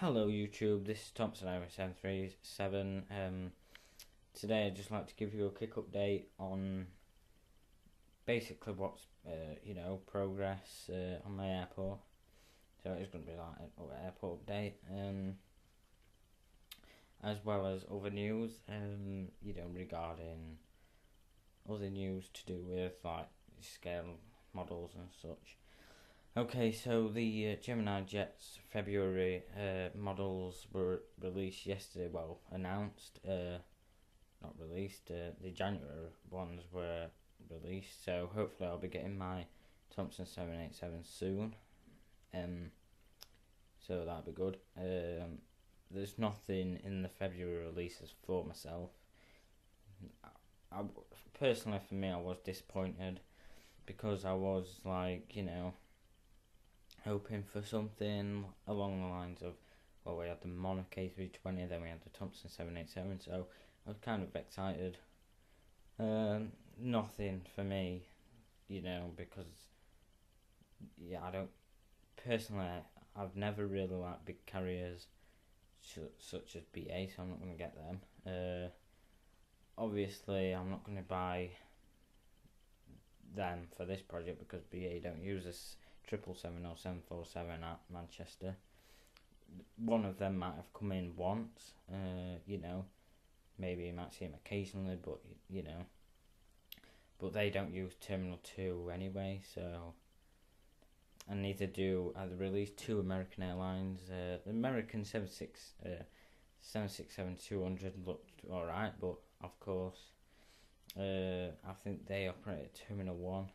Hello YouTube, this is Thompson over 737. Today I'd just like to give you a quick update on basically what's progress on my airport. So it's going to be like an airport update, as well as other news, regarding other news to do with like scale models and such. Okay, so the Gemini Jets February models were released yesterday. Well, announced, not released. The January ones were released, so hopefully I'll be getting my Thompson 787 soon. So that'll be good. There's nothing in the February releases for myself. Personally, for me, I was disappointed because I was like, hoping for something along the lines of, well, we had the Monarch A320, then we had the Thompson 787, so I was kind of excited. Nothing for me, because, I don't, personally, I've never really liked big carriers such as BA, so I'm not going to get them. Obviously, I'm not going to buy them for this project because BA don't use this 777 or 747 at Manchester. One of them might have come in once, maybe you might see them occasionally, but but they don't use Terminal 2 anyway, so, and neither do, they released two American airlines. The American 767-200 looked alright, but of course, I think they operate at Terminal 1.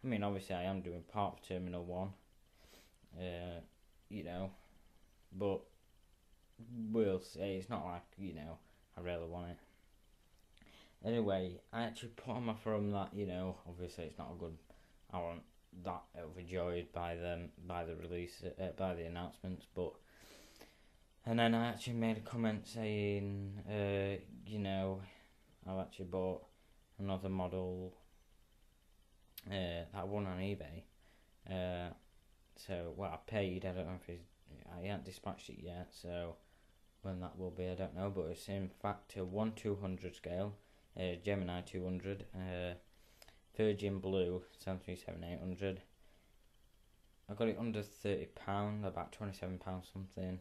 I mean, obviously I am doing part of Terminal 1, but we'll see. It's not like, I really want it. Anyway, I actually put on my forum that, obviously it's not a good, I wasn't that overjoyed by the release, by the announcements, but, and then I actually made a comment saying, I've actually bought another model that won on eBay. So, well, I paid. I don't know if I haven't dispatched it yet. So, when that will be, I don't know. But it's in fact a 1/200 scale, Gemini 200, Virgin Blue 737-800. I got it under £30, about £27 something,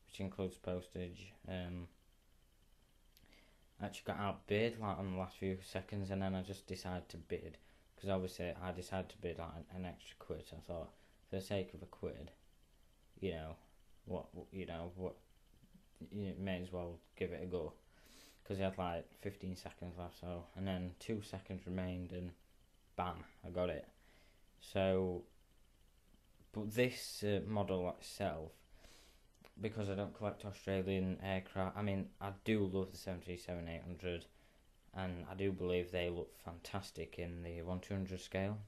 which includes postage. I actually got outbid like on the last few seconds, and then I just decided to bid. Because obviously I decided to bid like an extra quid. I thought, for the sake of a quid, you may as well give it a go. Because I had like 15 seconds left, so, and then 2 seconds remained, and bam, I got it. So, but this model itself, because I don't collect Australian aircraft, I mean, I do love the 737-800. And I do believe they look fantastic in the 1/200 scale,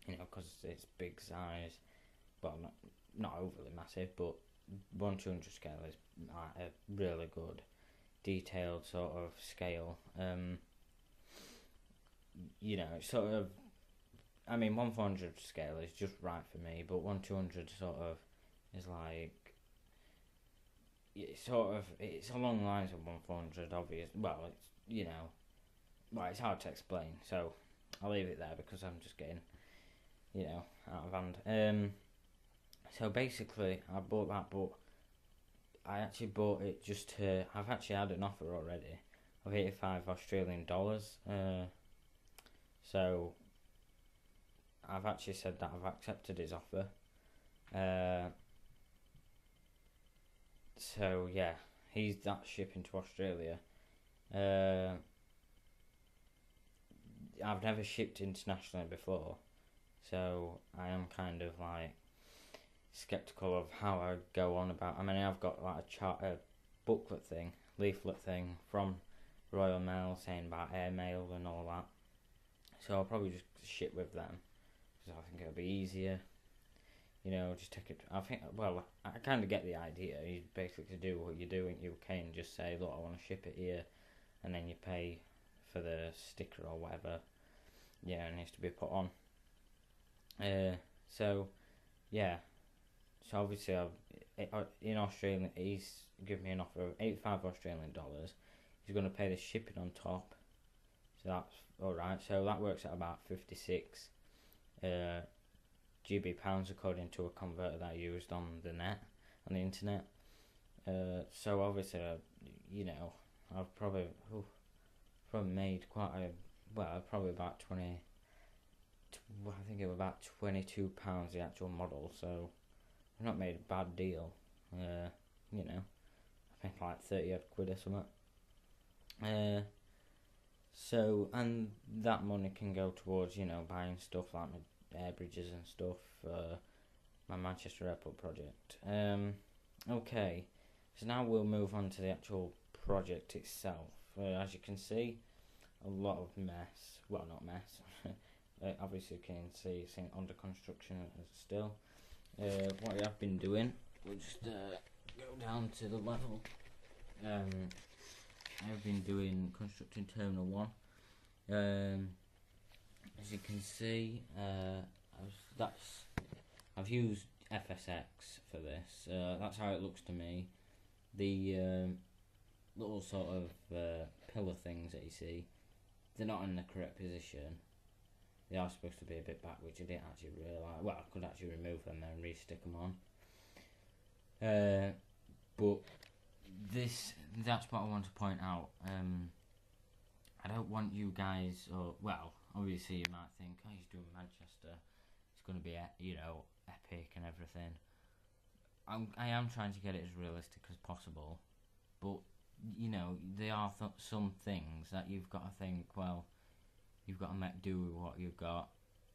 because it's big size, well, not overly massive, but 1/200 scale is a really good, detailed sort of scale. Sort of, I mean, 1/400 scale is just right for me, but 1/200 sort of is like, it's along the lines of 1/400, obvious. Well, it's, well, it's hard to explain, so I'll leave it there because I'm just getting, out of hand. So basically, I bought that, but I actually bought it just to, I've actually had an offer already of $85 Australian. So I've actually said that I've accepted his offer. So yeah, that's shipping to Australia. I've never shipped internationally before, so I am kind of like skeptical of how I go on about. I mean, I've got like a leaflet thing from Royal Mail saying about airmail and all that. So I'll probably just ship with them because I think it'll be easier. Just take it. I think. Well, I kind of get the idea. You basically do what you do in UK and just say, look, I want to ship it here, and then you pay for the sticker or whatever. Yeah, it needs to be put on. So, yeah. So obviously, in Australia, he's given me an offer of 85 Australian dollars. He's going to pay the shipping on top. So that's alright. So that works at about 56 GB pounds according to a converter that I used on the internet. So obviously, I've probably made quite probably about 20. I think it was about £22 the actual model. So I've not made a bad deal. I think like 30 odd quid or something. So, and that money can go towards, buying stuff like my air bridges and stuff for my Manchester Airport project. Okay, so now we'll move on to the actual project itself. As you can see, a lot of mess. Well, not mess. Obviously, you can see it's under construction still. What I've been doing, we'll just go down to the level. I've been constructing Terminal 1. As you can see, I've used FSX for this. That's how it looks to me. The little sort of pillar things that you see, they're not in the correct position. They are supposed to be a bit back, which I didn't actually realise. Well, I could actually remove them and re-stick them on. But that's what I want to point out. I don't want you guys, obviously you might think, oh, he's doing Manchester, it's going to be, epic and everything. I am trying to get it as realistic as possible, but, there are some things that you've got to think, well, you've got to make do with what you've got,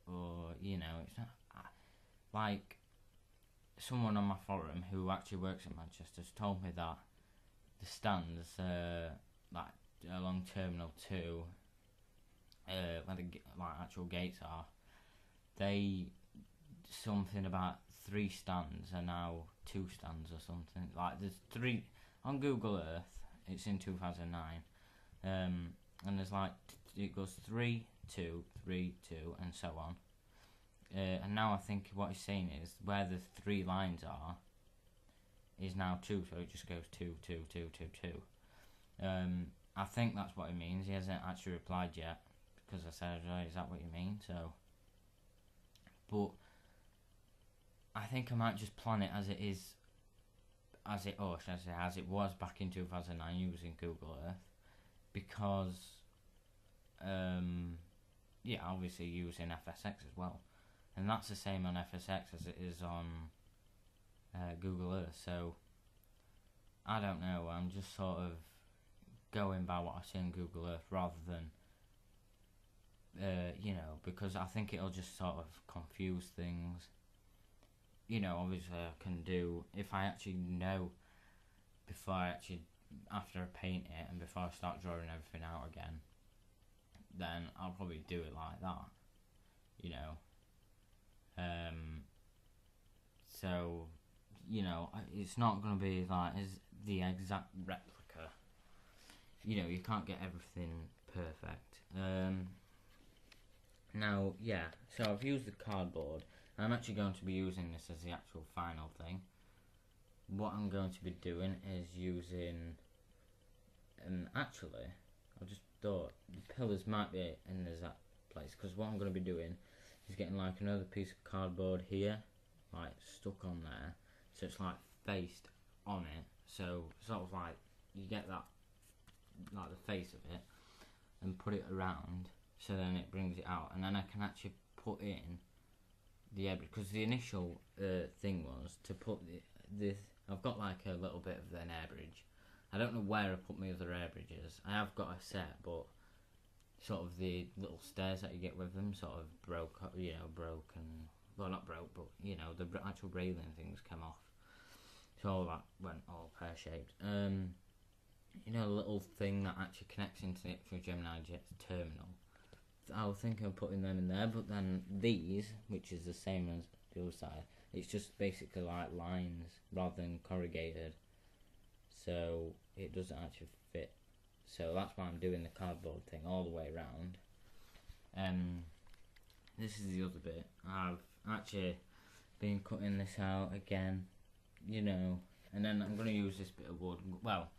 or, it's not, like, someone on my forum who actually works at Manchester has told me that the stands, along Terminal 2, where the actual gates are, something about 3 stands are now 2 stands or something. Like, there's 3 on Google Earth. It's in 2009, and there's it goes 3, 2, 3, 2, and so on. And now I think what he's saying is where the 3 lines are is now 2, so it just goes 2, 2, 2, 2, 2. I think that's what he means. He hasn't actually replied yet because I said, oh, is that what you mean? So, but I think I might just plan it as it is, as it was back in 2009 using Google Earth, because obviously using FSX as well, and that's the same on FSX as it is on Google Earth. So I don't know, I'm just sort of going by what I see on Google Earth rather than because I think it'll just sort of confuse things. Obviously I can do, if I actually know after I paint it and before I start drawing everything out again, then I'll probably do it like that, so, it's not going to be as the exact replica. You can't get everything perfect. Now, so I've used the cardboard. I'm actually going to be using this as the actual final thing. What I'm going to be doing is using, actually, I just thought the pillars might be in the exact place, because what I'm going to be doing is getting another piece of cardboard here, stuck on there, so it's faced on it, so sort of you get that, the face of it, and put it around, so then it brings it out, and then I can actually put in the air bridge, because the initial thing was to put this. I've got a little bit of an air bridge. I don't know where I put my other air bridges. I have got a set, but sort of the little stairs that you get with them sort of broke, and well, not broke, but the actual railing things came off, so all that went all pear-shaped. The little thing that actually connects into the actual Gemini Jet's terminal, I was thinking of putting them in there, but then these, which is the same as the other side, it's just basically lines rather than corrugated, so it doesn't actually fit. So that's why I'm doing the cardboard thing all the way around. This is the other bit. I've actually been cutting this out again, you know, and then I'm going to use this bit of wood. Well,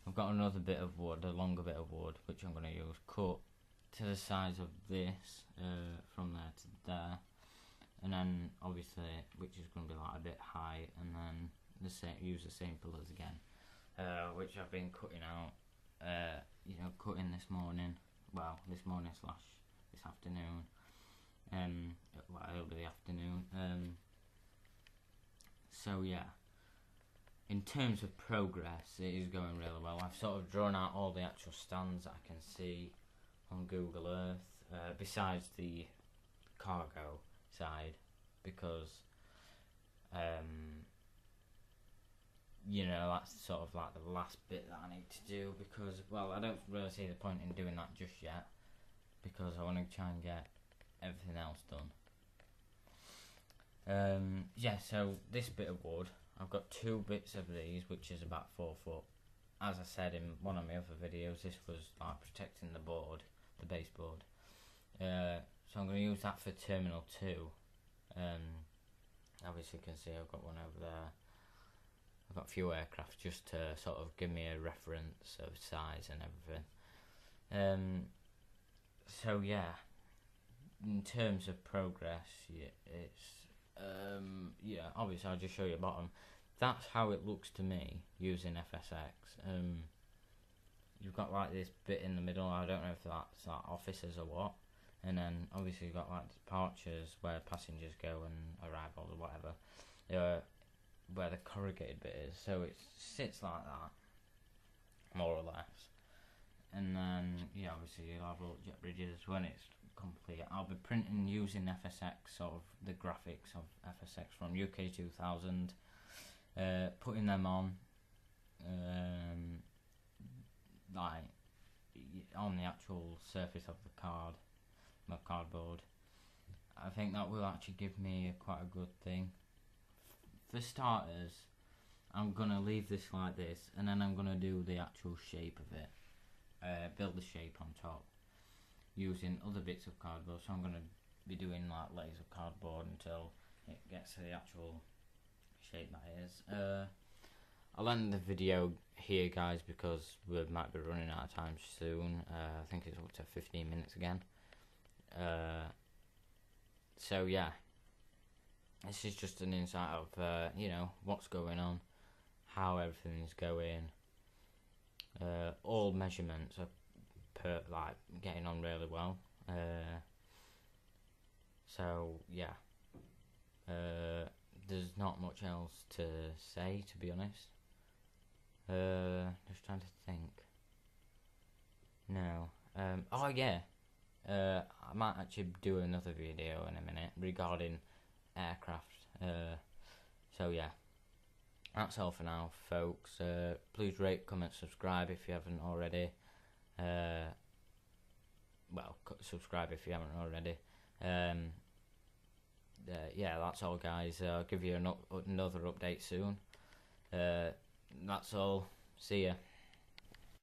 I've got another bit of wood, a longer bit of wood, which I'm going to use, cut to the size of this, from there to there, and then obviously, which is going to be like a bit high, and then use the same pillars again, which I've been cutting out, you know, cutting this morning, well, this morning slash this afternoon, well, early afternoon, so yeah, in terms of progress, it is going really well. I've sort of drawn out all the actual stands that I can see on Google Earth, besides the cargo side, because you know, that's sort of like the last bit that I need to do, because, well, I don't really see the point in doing that just yet, because I want to try and get everything else done. Yeah, so this bit of wood, I've got 2 bits of these, which is about 4 foot. As I said in one of my other videos, this was like protecting the board, the baseboard. So I'm going to use that for Terminal 2. Obviously you can see I've got one over there. I've got a few aircraft just to sort of give me a reference of size and everything. So yeah, in terms of progress, yeah, it's yeah, obviously I'll just show you the bottom. That's how it looks to me using FSX. You've got like this bit in the middle, I don't know if that's like officers or what, and then obviously you've got like departures where passengers go and arrivals or whatever, where the corrugated bit is, so it sits like that, more or less. And then, yeah, obviously you'll have little jet bridges when it's complete. I'll be printing using FSX, sort of the graphics of FSX from UK 2000, putting them on, like, on the actual surface of the card, my cardboard. I think that will actually give me quite a good thing. For starters, I'm going to leave this like this, and then I'm going to do the actual shape of it, build the shape on top, using other bits of cardboard. So I'm going to be doing like layers of cardboard until it gets to the actual shape that it is. I'll end the video here, guys, because we might be running out of time soon. I think it's up to 15 minutes again. So yeah, this is just an insight of you know, what's going on, how everything is going. All measurements are like getting on really well. So yeah, there's not much else to say, to be honest. Just trying to think. No. Oh yeah. I might actually do another video in a minute regarding aircraft. So yeah, that's all for now, folks. Please rate, comment, subscribe if you haven't already. Well, subscribe if you haven't already. Yeah, that's all, guys. I'll give you another update soon. That's all. See ya.